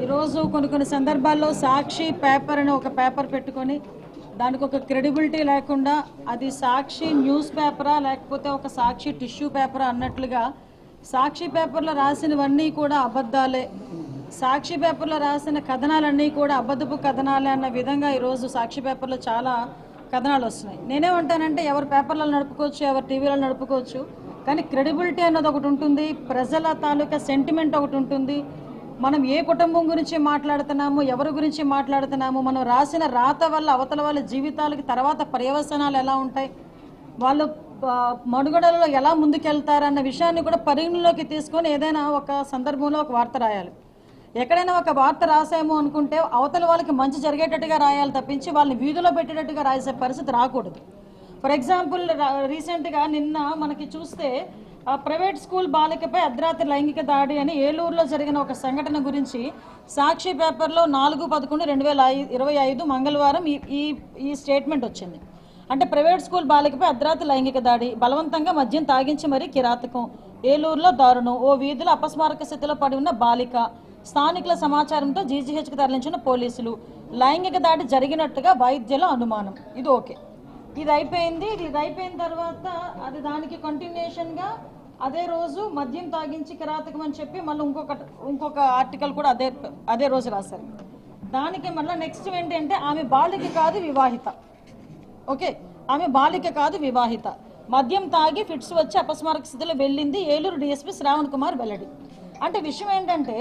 ఈరోజు కొన్ని సందర్భాల్లో సాక్షి పేపర్ అని ఒక పేపర్ పెట్టుకొని దానికి ఒక క్రెడిబిలిటీ లేకుండా అది సాక్షి న్యూస్ పేపరా లేకపోతే ఒక సాక్షి టిష్యూ పేపరా అన్నట్లుగా సాక్షి పేపర్లో రాసినవన్నీ కూడా అబద్ధాలే, సాక్షి పేపర్లో రాసిన కథనాలన్నీ కూడా అబద్ధపు కథనాలే అన్న విధంగా ఈరోజు సాక్షి పేపర్లో చాలా కథనాలు వస్తున్నాయి. నేనేమంటానంటే ఎవరు పేపర్లలో నడుపుకోవచ్చు, ఎవరు టీవీలో నడుపుకోవచ్చు, కానీ క్రెడిబిలిటీ అన్నది ఒకటి ఉంటుంది, ప్రజల తాలూకా సెంటిమెంట్ ఒకటి ఉంటుంది. మనం ఏ కుటుంబం గురించి మాట్లాడుతున్నాము, ఎవరి గురించి మాట్లాడుతున్నాము, మనం రాసిన రాత వల్ల అవతల వాళ్ళ జీవితాలకి తర్వాత పర్యవసనాలు ఎలా ఉంటాయి, వాళ్ళు మనుగడలో ఎలా ముందుకెళ్తారన్న విషయాన్ని కూడా పరిగణలోకి తీసుకొని ఏదైనా ఒక సందర్భంలో ఒక వార్త రాయాలి. ఎక్కడైనా ఒక వార్త రాసాము అనుకుంటే అవతల వాళ్ళకి మంచి జరిగేటట్టుగా రాయాలి తప్పించి వాళ్ళని వీధిలో పెట్టేటట్టుగా రాసే పరిస్థితి రాకూడదు. ఫర్ ఎగ్జాంపుల్ రీసెంట్గా నిన్న మనకి చూస్తే ప్రైవేట్ స్కూల్ బాలికపై అర్ధరాత్రి లైంగిక దాడి అని ఏలూరులో జరిగిన ఒక సంఘటన గురించి సాక్షి పేపర్లో 4/11/2025 మంగళవారం ఈ స్టేట్మెంట్ వచ్చింది. అంటే ప్రైవేట్ స్కూల్ బాలికపై అర్ధరాత్రి లైంగిక దాడి, బలవంతంగా మద్యం తాగించి మరీ కిరాతకం, ఏలూరులో దారుణం, ఓ వీధిలో అపస్మారక స్థితిలో పడి ఉన్న బాలిక, స్థానికుల సమాచారంతో జీజీహెచ్కి తరలించిన పోలీసులు, లైంగిక దాడి జరిగినట్టుగా వైద్యుల అనుమానం. ఇది ఓకే, ఇది అయిపోయింది. ఇది అయిపోయిన తర్వాత అది దానికి కంటిన్యూషన్గా అదే రోజు మద్యం తాగించి కిరాతకం అని చెప్పి మళ్ళీ ఇంకొక ఆర్టికల్ కూడా అదే రోజు రాశారు. దానికి మళ్ళీ నెక్స్ట్ ఏంటంటే ఆమె బాలిక కాదు వివాహిత. ఓకే, ఆమె బాలిక కాదు వివాహిత, మద్యం తాగి ఫిట్స్ వచ్చి అపస్మారక స్థితిలో వెళ్ళింది, ఏలూరు డిఎస్పీ శ్రావణ్ కుమార్ వెల్లడి. అంటే విషయం ఏంటంటే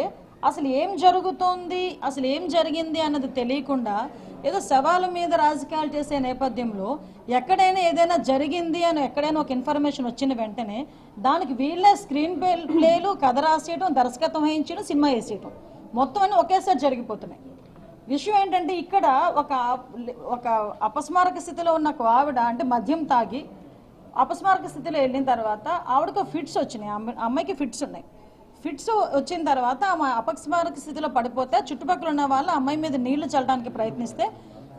అసలు ఏం జరుగుతోంది, అసలు ఏం జరిగింది అన్నది తెలియకుండా ఏదో సవాలు మీద రాజకీయాలు చేసే నేపథ్యంలో ఎక్కడైనా ఏదైనా జరిగింది అని ఎక్కడైనా ఒక ఇన్ఫర్మేషన్ వచ్చిన వెంటనే దానికి వీళ్ళే స్క్రీన్ ప్లేలు, కథ రాసేయడం, దర్శకత్వం వహించడం, సినిమా వేసేయడం, మొత్తం అన్నీ ఒకేసారి జరిగిపోతున్నాయి. విషయం ఏంటంటే ఇక్కడ ఒక అపస్మారక స్థితిలో ఉన్న ఒక ఆవిడ, అంటే మద్యం తాగి అపస్మారక స్థితిలో వెళ్ళిన తర్వాత ఆవిడకు ఫిట్స్ వచ్చినాయి, అమ్మాయికి ఫిట్స్ ఉన్నాయి. ఫిట్స్ వచ్చిన తర్వాత ఆమె అపస్మారక స్థితిలో పడిపోతే చుట్టుపక్కల ఉన్న వాళ్ళు అమ్మాయి మీద నీళ్లు చల్లడానికి ప్రయత్నిస్తే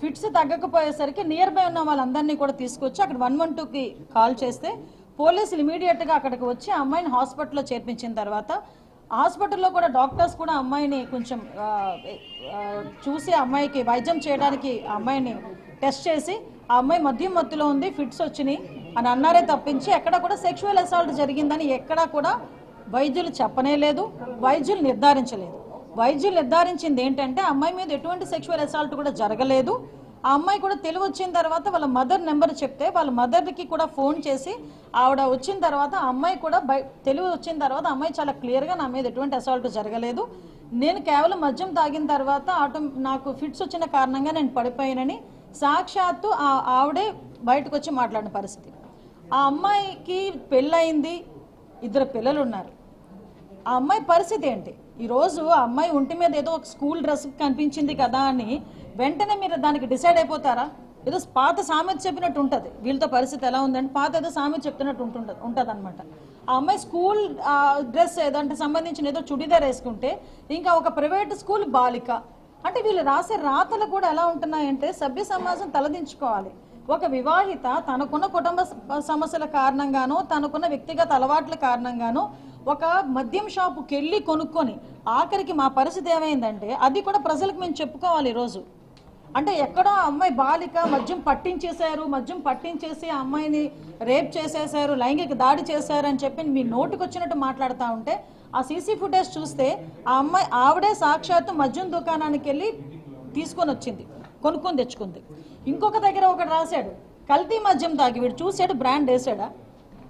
ఫిట్స్ తగ్గకపోయేసరికి నియర్ బై ఉన్న వాళ్ళందరినీ కూడా తీసుకొచ్చి అక్కడ 112కి కాల్ చేస్తే పోలీసులు ఇమీడియట్గా అక్కడికి వచ్చి ఆ అమ్మాయిని హాస్పిటల్లో చేర్పించిన తర్వాత హాస్పిటల్లో కూడా డాక్టర్స్ కూడా అమ్మాయిని కొంచెం చూసి అమ్మాయికి వైద్యం చేయడానికి ఆ అమ్మాయిని టెస్ట్ చేసి ఆ అమ్మాయి మద్యం మత్తులో ఉంది, ఫిట్స్ వచ్చినాయి అని అన్నారే తప్పించి ఎక్కడ కూడా సెక్షువల్ అసాల్ట్ జరిగిందని ఎక్కడా కూడా వైద్యులు చెప్పనే లేదు, వైద్యులు నిర్ధారించలేదు. వైద్యులు నిర్ధారించింది ఏంటంటే అమ్మాయి మీద ఎటువంటి సెక్షువల్ అసాల్ట్ కూడా జరగలేదు. ఆ అమ్మాయి కూడా తెలివి వచ్చిన తర్వాత వాళ్ళ మదర్ నెంబర్ చెప్తే వాళ్ళ మదర్కి కూడా ఫోన్ చేసి ఆవిడ వచ్చిన తర్వాత ఆ అమ్మాయి కూడా తెలివి వచ్చిన తర్వాత అమ్మాయి చాలా క్లియర్గా నా మీద ఎటువంటి అసాల్ట్ జరగలేదు, నేను కేవలం మద్యం తాగిన తర్వాత నాకు ఫిట్స్ వచ్చిన కారణంగా నేను పడిపోయానని సాక్షాత్తు ఆవిడే బయటకు వచ్చి మాట్లాడిన పరిస్థితి. ఆ అమ్మాయికి పెళ్ళయింది, 2 పిల్లలు ఉన్నారు. ఆ అమ్మాయి పరిస్థితి ఏంటి? ఈరోజు ఆ అమ్మాయి ఒంటి మీద ఏదో ఒక స్కూల్ డ్రెస్ కనిపించింది కదా అని వెంటనే మీరు దానికి డిసైడ్ అయిపోతారా? ఏదో పాత సామెత చెప్పినట్టు ఉంటుంది, వీళ్ళతో పరిస్థితి ఎలా ఉందంటే పాత ఏదో సామెత చెప్తున్నట్టు ఉంటుంది అనమాట. ఆ అమ్మాయి స్కూల్ డ్రెస్ ఏదంటే సంబంధించిన ఏదో చుడిదార్ వేసుకుంటే ఇంకా ఒక ప్రైవేట్ స్కూల్ బాలిక అంటే వీళ్ళు రాసే రాతలు కూడా ఎలా ఉంటున్నాయంటే సభ్య సమాజం తలదించుకోవాలి. ఒక వివాహిత తనకున్న కుటుంబ సమస్యల కారణంగానో తనకున్న వ్యక్తిగత అలవాట్ల కారణంగానో ఒక మద్యం షాపుకి వెళ్ళి కొనుక్కొని ఆఖరికి మా పరిస్థితి ఏమైందంటే అది కూడా ప్రజలకు మేము చెప్పుకోవాలి ఈరోజు. అంటే ఎక్కడో అమ్మాయి బాలిక మద్యం పట్టించేసి ఆ అమ్మాయిని రేప్ చేసేసారు, లైంగిక దాడి చేశారు అని చెప్పి మీ నోటికి వచ్చినట్టు మాట్లాడుతూ ఉంటే ఆ సీసీ ఫుటేజ్ చూస్తే ఆ అమ్మాయి ఆవిడే సాక్షాత్తు మద్యం దుకాణానికి వెళ్ళి తీసుకొని వచ్చింది, కొనుక్కొని తెచ్చుకుంది. ఇంకొక దగ్గర ఒకటి రాశాడు కల్తీ మద్యం తాగి, వీడు చూసాడు బ్రాండ్ వేసాడా,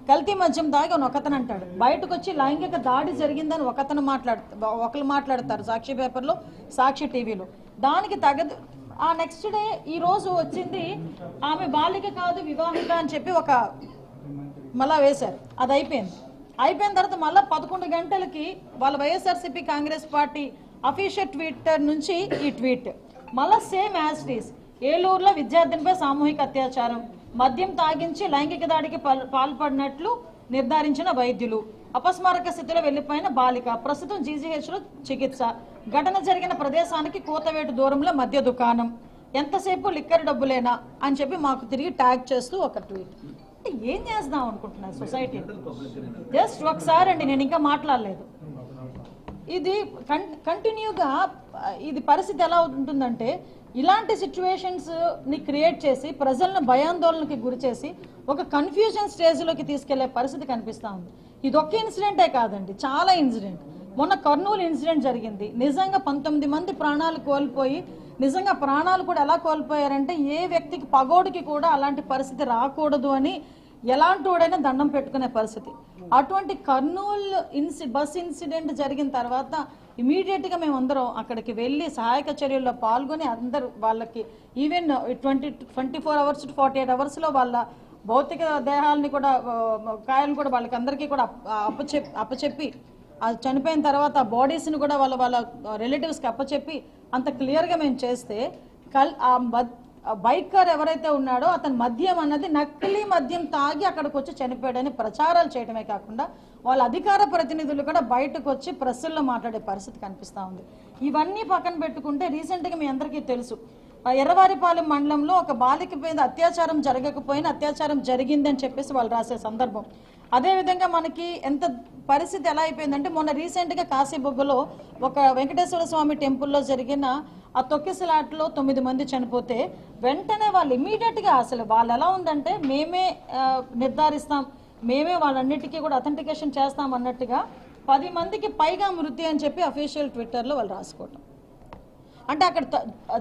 కల్తీ మద్యం తాగి అని ఒకతను అంటాడు, బయటకు వచ్చి లైంగిక దాడి జరిగిందని ఒకరు మాట్లాడతారు సాక్షి పేపర్లో, సాక్షి టీవీలో. దానికి తగదు ఆ నెక్స్ట్ డే ఈరోజు వచ్చింది ఆమె బాలిక కాదు వివాహిత అని చెప్పి ఒక మళ్ళా వేశారు. అది అయిపోయిన తర్వాత మళ్ళీ 11 గంటలకి వాళ్ళ YSRCP Congress party official Twitter నుంచి ఈ ట్వీట్ మళ్ళీ సేమ్ యాజ్ ఇట్ ఈస్. ఏలూరులో విద్యార్థినిపై సామూహిక అత్యాచారం, మద్యం తాగించి లైంగిక దాడికి పాల్పడినట్లు నిర్ధారించిన వైద్యులు, అపస్మారక స్థితిలో వెళ్లిపోయిన బాలిక ప్రస్తుతం జీజీహెచ్లో చికిత్స, ఘటన జరిగిన ప్రదేశానికి కోతవేటు దూరంలో మద్య దుకాణం, ఎంతసేపు లిక్కర్ డబ్బులేనా అని చెప్పి మాకు తిరిగి ట్యాగ్ చేస్తూ ఒక ట్వీట్. అంటే ఏం చేద్దాం అనుకుంటున్నారు సొసైటీ? జస్ట్ ఒకసారి అండి, నేను ఇంకా మాట్లాడలేదు. ఇది కంటిన్యూగా ఇది పరిస్థితి ఎలా ఉంటుందంటే, ఇలాంటి సిచ్యువేషన్స్ని క్రియేట్ చేసి ప్రజలను భయాందోళనకి గురి చేసి ఒక కన్ఫ్యూజన్ స్టేజ్లోకి తీసుకెళ్లే పరిస్థితి కనిపిస్తూ ఉంది. ఇది ఒక్క ఇన్సిడెంటే కాదండి, చాలా ఇన్సిడెంట్. మొన్న కర్నూలు ఇన్సిడెంట్ జరిగింది. నిజంగా 19 మంది ప్రాణాలు కోల్పోయి, నిజంగా ప్రాణాలు కూడా ఎలా కోల్పోయారంటే, ఏ వ్యక్తికి పగోడికి కూడా అలాంటి పరిస్థితి రాకూడదు అని ఎలాంటి వాడైనా దండం పెట్టుకునే పరిస్థితి. అటువంటి కర్నూలు బస్ ఇన్సిడెంట్ జరిగిన తర్వాత ఇమీడియట్గా మేమందరం అక్కడికి వెళ్ళి సహాయక చర్యల్లో పాల్గొని అందరూ వాళ్ళకి ఈవెన్ 24 అవర్స్ టు 48 అవర్స్లో వాళ్ళ భౌతిక దేహాలని కూడా కాయలను కూడా వాళ్ళకి అందరికీ కూడా అప్పచెప్పి చనిపోయిన తర్వాత బాడీస్ని కూడా వాళ్ళ రిలేటివ్స్కి అప్పచెప్పి అంత క్లియర్గా మేము చేస్తే బైకర్ ఎవరైతే ఉన్నాడో అతని మద్యం అన్నది నకిలీ మద్యం తాగి అక్కడికి వచ్చి చనిపోయాడని ప్రచారాలు చేయడమే కాకుండా వాళ్ళ అధికార ప్రతినిధులు కూడా బయటకు వచ్చి ప్రెస్సుల్లో మాట్లాడే పరిస్థితి కనిపిస్తూ ఉంది. ఇవన్నీ పక్కన పెట్టుకుంటే రీసెంట్గా మీ అందరికీ తెలుసు, ఎర్రవారిపాలెం మండలంలో ఒక బాలిక మీద అత్యాచారం జరగకపోయినా అత్యాచారం జరిగిందని చెప్పేసి వాళ్ళు రాసే సందర్భం. అదేవిధంగా మనకి ఎంత పరిస్థితి ఎలా అయిపోయిందంటే, మొన్న రీసెంట్గా కాశీబుగ్గలో ఒక వెంకటేశ్వర స్వామి టెంపుల్లో జరిగిన ఆ తొక్కిసలాట్లో 9 మంది చనిపోతే వెంటనే వాళ్ళు ఇమీడియట్గా అసలు వాళ్ళు ఎలా ఉందంటే, మేమే నిర్ధారిస్తాం, మేమే వాళ్ళన్నిటికీ కూడా అథెంటికేషన్ చేస్తాం అన్నట్టుగా 10 మందికి పైగా మృతి అని చెప్పి అఫీషియల్ ట్విట్టర్లో వాళ్ళు రాసుకోవటం. అంటే అక్కడ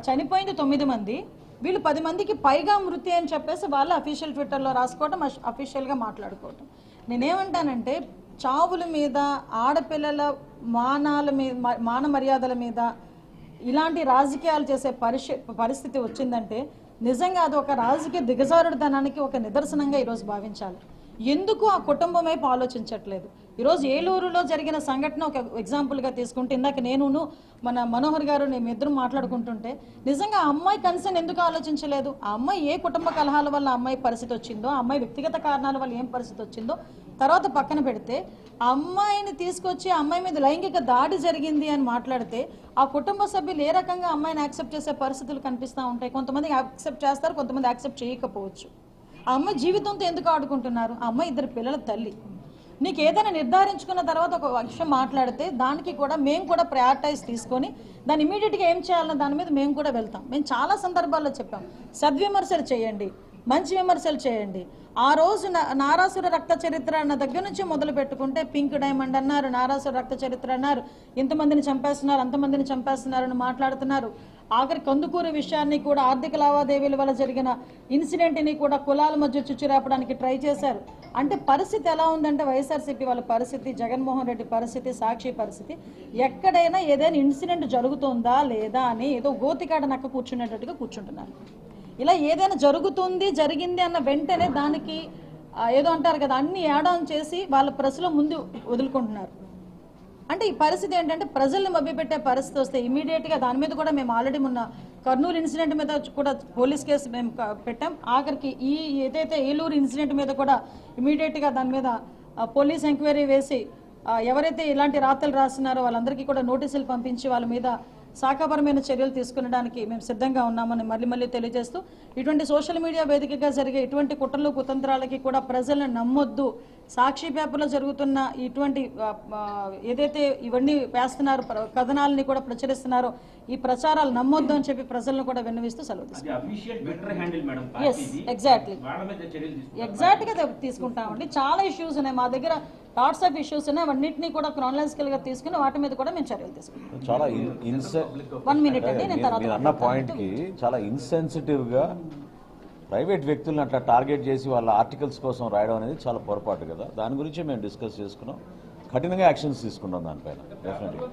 చనిపోయింది 9 మంది, వీళ్ళు 10 మందికి పైగా మృతి అని చెప్పేసి వాళ్ళు అఫీషియల్ ట్విట్టర్లో రాసుకోవటం, అఫీషియల్గా మాట్లాడుకోవటం. నేనేమంటానంటే, చావుల మీద, ఆడపిల్లల మాన మర్యాదల మీద ఇలాంటి రాజకీయాలు చేసే పరిస్థితి వచ్చిందంటే నిజంగా అది ఒక రాజకీయ దిగజారుడుతనానికి ఒక నిదర్శనంగా ఈరోజు భావించాలి. ఎందుకు ఆ కుటుంబం వైపు ఆలోచించట్లేదు? ఈరోజు ఏలూరులో జరిగిన సంఘటన ఒక ఎగ్జాంపుల్గా తీసుకుంటే, ఇందాక నేను మన మనోహర్ గారు మేము ఇద్దరు మాట్లాడుకుంటుంటే నిజంగా ఆ అమ్మాయి కన్సర్న్ ఎందుకు ఆలోచించలేదు? ఆ అమ్మాయి ఏ కుటుంబ కలహాల వల్ల ఆ అమ్మాయి పరిస్థితి వచ్చిందో, ఆ అమ్మాయి వ్యక్తిగత కారణాల వల్ల ఏం పరిస్థితి వచ్చిందో తర్వాత పక్కన పెడితే, ఆ అమ్మాయిని తీసుకొచ్చి ఆ అమ్మాయి మీద లైంగిక దాడి జరిగింది అని మాట్లాడితే ఆ కుటుంబ సభ్యులు ఏ రకంగా అమ్మాయిని యాక్సెప్ట్ చేసే పరిస్థితులు కనిపిస్తూ ఉంటాయి. కొంతమంది యాక్సెప్ట్ చేస్తారు, కొంతమంది యాక్సెప్ట్ చేయకపోవచ్చు. ఆ అమ్మాయి జీవితంతో ఎందుకు ఆడుకుంటున్నారు? ఆ అమ్మాయి 2 పిల్లల తల్లి. నీకు ఏదైనా నిర్ధారించుకున్న తర్వాత ఒక విషయం మాట్లాడితే దానికి కూడా మేము కూడా ప్రయారిటైజ్ తీసుకొని దాన్ని ఇమీడియట్గా ఏం చేయాలన్న దాని మీద మేము కూడా వెళ్తాం. మేము చాలా సందర్భాల్లో చెప్పాం, సద్విమర్శలు చేయండి, మంచి విమర్శలు చేయండి. ఆ రోజు నారాసుర రక్త చరిత్ర అన్న దగ్గర నుంచి మొదలు పెట్టుకుంటే పింక్ డైమండ్ అన్నారు, నారాసుర రక్త చరిత్ర అన్నారు, ఇంతమందిని చంపేస్తున్నారు, అంతమందిని చంపేస్తున్నారని మాట్లాడుతున్నారు. ఆఖరి కందుకూరు విషయాన్ని కూడా ఆర్థిక లావాదేవీల వల్ల జరిగిన ఇన్సిడెంట్ని కూడా కులాల మధ్య చుచ్చురాపడానికి ట్రై చేశారు. అంటే పరిస్థితి ఎలా ఉందంటే, వైఎస్ఆర్సీపీ వాళ్ళ పరిస్థితి, జగన్మోహన్ రెడ్డి పరిస్థితి, సాక్షి పరిస్థితి, ఎక్కడైనా ఏదైనా ఇన్సిడెంట్ జరుగుతుందా లేదా అని ఏదో గోతికాడ నక్క కూర్చునేటట్టుగా కూర్చుంటున్నారు. ఇలా ఏదైనా జరిగింది అన్న వెంటనే దానికి ఏదో అంటారు కదా, అన్ని యాడ్ ఆన్ చేసి వాళ్ళ ప్రెస్లో ముందు వదులుకుంటున్నారు. అంటే ఈ పరిస్థితి ఏంటంటే, ప్రజల్ని మభ్యపెట్టే పరిస్థితి వస్తే ఇమీడియట్గా దాని మీద కూడా మేము ఆల్రెడీ మొన్న కర్నూలు ఇన్సిడెంట్ మీద కూడా పోలీస్ కేసు మేము పెట్టాం. ఆఖరికి ఈ ఏదైతే ఏలూరు ఇన్సిడెంట్ మీద కూడా ఇమీడియట్గా దాని మీద పోలీస్ ఎంక్వైరీ వేసి ఎవరైతే ఇలాంటి రాతలు రాస్తున్నారో వాళ్ళందరికీ కూడా నోటీసులు పంపించి వాళ్ళ మీద శాఖాపరమైన చర్యలు తీసుకునడానికి మేము సిద్ధంగా ఉన్నామని మళ్ళీ తెలియజేస్తూ, ఇటువంటి సోషల్ మీడియా వేదికగా జరిగే ఇటువంటి కుట్రలు కుతంత్రాలకి కూడా ప్రజలను నమ్మొద్దు. సాక్షి పేపర్లో జరుగుతున్న ఇటువంటి ఏదైతే ఇవన్నీ వేస్తున్నారు, కథనాలని కూడా ప్రచురిస్తున్నారో ఈ ప్రచారాలు నమ్మొద్దు అని చెప్పి ప్రజలను కూడా విన్నవిస్తూ సెలవు తీసుకుంటాం. ఎగ్జాక్ట్గా తీసుకుంటామండి. చాలా ఇష్యూస్ ఉన్నాయి మా దగ్గర, లాట్స్ ఆఫ్ ఇష్యూస్ ఉన్నాయి. అవన్నింటినీ కూడా క్రానలాజికల్గా తీసుకుని వాటి మీద కూడా మేము చర్యలు తీసుకుంటాం. చాలా 1 మినిట్ అండి, నేను తర్వాత అన్న పాయింట్కి చాలా ఇన్సెన్సిటివ్గా ప్రైవేట్ వ్యక్తులను అట్లా టార్గెట్ చేసి వాళ్ళ ఆర్టికల్స్ కోసం రాయడం అనేది చాలా పొరపాటు కదా. దాని గురించి మేము డిస్కస్ చేసుకున్నాం, కఠినంగా యాక్షన్స్ తీసుకున్నాం దానిపైన. డెఫినెట్గా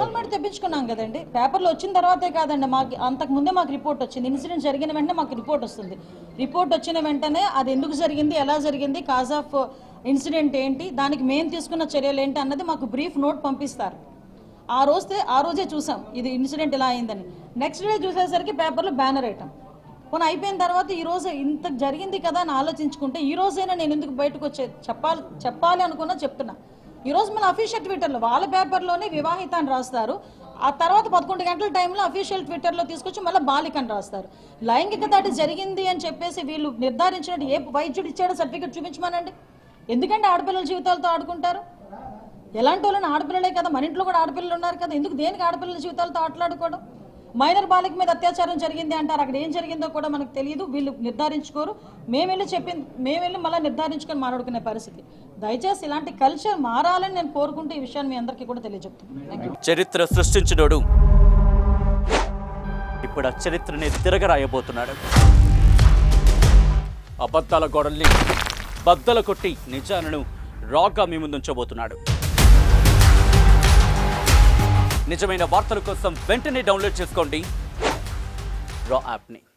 ఆల్రెడీ తెప్పించుకున్నాం కదండి. పేపర్లో వచ్చిన తర్వాతే కాదండి, మాకు అంతకుముందే మాకు రిపోర్ట్ వచ్చింది. ఇన్సిడెంట్ జరిగిన వెంటనే మాకు రిపోర్ట్ వస్తుంది. రిపోర్ట్ వచ్చిన వెంటనే అది ఎందుకు జరిగింది, ఎలా జరిగింది, కాజ్ ఆఫ్ ఇన్సిడెంట్ ఏంటి, దానికి మేము తీసుకున్న చర్యలు ఏంటి అన్నది మాకు బ్రీఫ్ నోట్ పంపిస్తారు. ఆ రోజే చూసాం ఇది ఇన్సిడెంట్ ఇలా అయిందని. నెక్స్ట్ డే చూసేసరికి పేపర్లో బ్యానర్ వేయటం. కొన్ని అయిపోయిన తర్వాత ఈరోజు ఇంత జరిగింది కదా అని ఆలోచించుకుంటే ఈ రోజైనా నేను ఎందుకు బయటకు వచ్చే చెప్పాలి అనుకున్నా చెప్తున్నా. ఈరోజు మన అఫీషియల్ ట్విట్టర్లో వాళ్ళ పేపర్లోనే వివాహిత అని రాస్తారు. ఆ తర్వాత 11 గంటల టైంలో అఫీషియల్ ట్విట్టర్లో తీసుకొచ్చి మళ్ళీ బాలికని రాస్తారు. లైంగిక దాడి జరిగింది అని చెప్పేసి వీళ్ళు నిర్ధారించినట్టు ఏ వైద్యుడు ఇచ్చాడో సర్టిఫికెట్ చూపించమనండి. ఎందుకంటే ఆడపిల్లల జీవితాలతో ఆడుకుంటారు? ఎలాంటి వాళ్ళని ఆడపిల్లలే కదా, మన ఇంట్లో కూడా ఆడపిల్లలు ఉన్నారు కదా, ఎందుకు దేనికి ఆడపిల్లల జీవితాలతో ఆటలాడుకోవడం? మైనర్ బాలిక మీద అత్యాచారం జరిగింది అంటారు, అక్కడ ఏం జరిగిందో కూడా మనకు తెలియదు, వీళ్ళు నిర్ధారించుకోరు. మేము వెళ్ళి మళ్ళీ నిర్ధారించుకొని మాట్లాడుకునే పరిస్థితి. దయచేసి ఇలాంటి కల్చర్ మారాలని నేను కోరుకుంటూ ఈ విషయాన్ని మీ అందరికీ కూడా తెలియజెప్తున్నాను. చరిత్ర సృష్టించినోడు ఇప్పుడు ఆ చరిత్రని తిరగరాయబోతున్నాడు. అబద్ధాల గోడల్ని బద్దలు కొట్టి నిజాలను రాగా మీ ముందుంచబోతున్నాడు. నిజమైన వార్తల కోసం వెంటనే డౌన్లోడ్ చేసుకోండి రా యాప్ని.